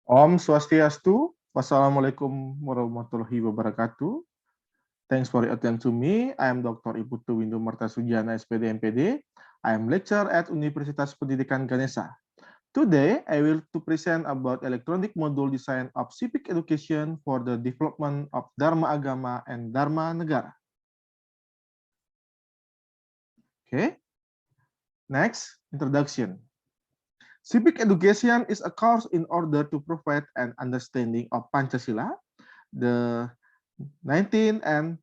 Om Swastiastu. Wassalamualaikum warahmatullahi wabarakatuh. Thanks for your attention to me. I am Dr. Iputu Windu Martasujana, SPD MPD. I am lecturer at Universitas Pendidikan Ganesha. Today, I will to present about electronic module design of civic education for the development of Dharma Agama and Dharma Negara. Okay. Next, introduction. Civic education is a course in order to provide an understanding of Pancasila, the 1945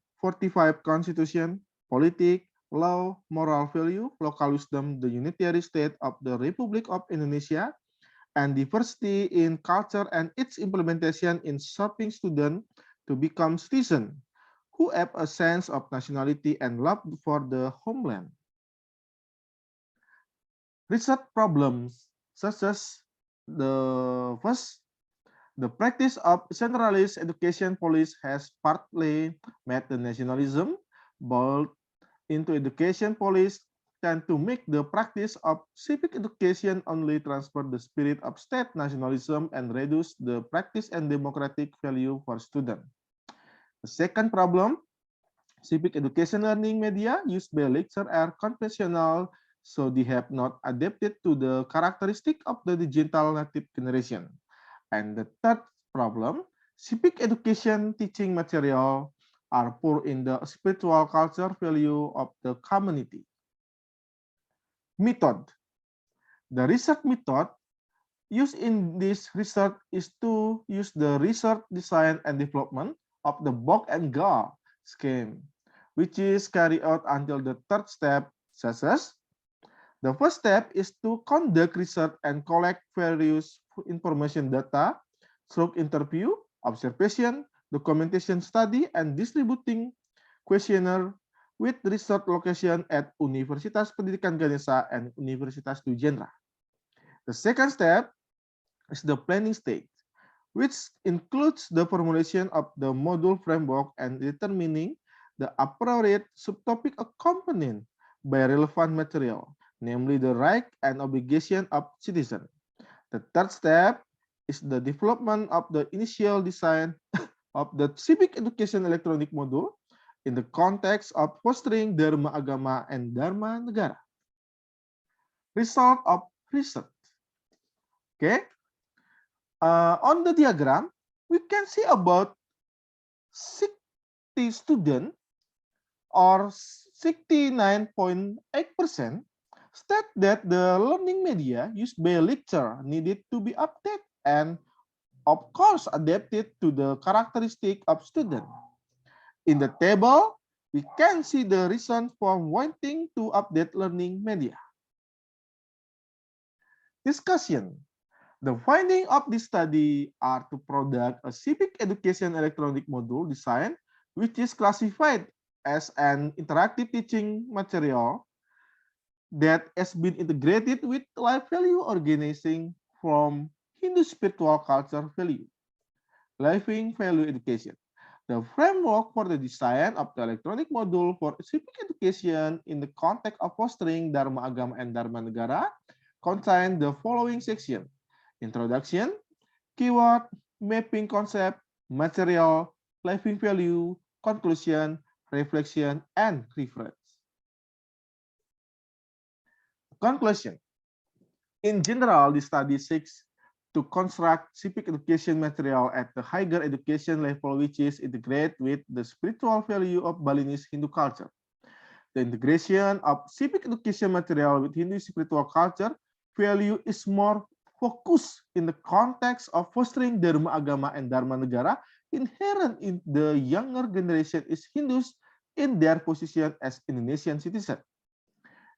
Constitution, politic, law, moral value, local wisdom, the unitary state of the Republic of Indonesia, and diversity in culture and its implementation in shaping students to become citizens who have a sense of nationality and love for the homeland. Research problems such as the first, the practice of centralized education policy has partly made the nationalism bold into education policy tend to make the practice of civic education only transfer the spirit of state nationalism and reduce the practice and democratic value for students. The second problem, civic education learning media used by lecture are conventional, so they have not adapted to the characteristic of the digital native generation. And the third problem, civic education teaching material are poor in the spiritual culture value of the community. Method. The research method used in this research is to use the research design and development of the Bock and Gall scheme, which is carried out until the third step, such as the first step is to conduct research and collect various information data through interview, observation, documentation study, and distributing questionnaire with research location at Universitas Pendidikan Ganesha and Universitas Dujenra. The second step is the planning stage, which includes the formulation of the module framework and determining the appropriate subtopic accompanied by relevant material, namely the right and obligation of citizens. The third step is the development of the initial design of the civic education electronic module in the context of fostering Dharma Agama and Dharma Negara. Result of research. Okay. On the diagram, we can see about 60 students or 69.8% state that the learning media used by lecture needed to be updated and of course adapted to the characteristic of student. In the table, we can see the reason for wanting to update learning media. Discussion. The findings of this study are to product a civic education electronic module design, which is classified as an interactive teaching material that has been integrated with life value organizing from Hindu spiritual culture value, living value education. The framework for the design of the electronic module for civic education in the context of fostering Dharma Agama and Dharma Negara contain the following section: introduction, keyword, mapping concept, material, living value, conclusion, reflection, and reference. Conclusion. In general, the study seeks to construct civic education material at the higher education level, which is integrated with the spiritual value of Balinese Hindu culture. The integration of civic education material with Hindu spiritual culture value is more focused in the context of fostering Dharma Agama and Dharma Negara inherent in the younger generation is Hindus in their position as Indonesian citizens.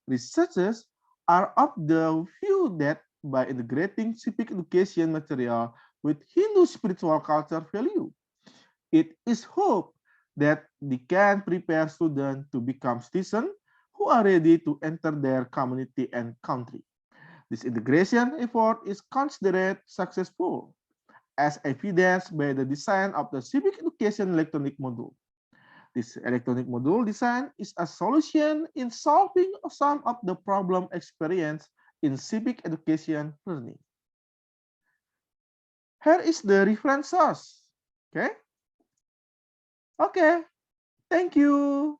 Researchers are of the view that by integrating civic education material with Hindu spiritual culture value, it is hoped that they can prepare students to become citizens who are ready to enter their community and country. This integration effort is considered successful, as evidenced by the design of the civic education electronic module. This electronic module design is a solution in solving some of the problem experienced in civic education learning. Here is the reference source. Okay? Okay, thank you.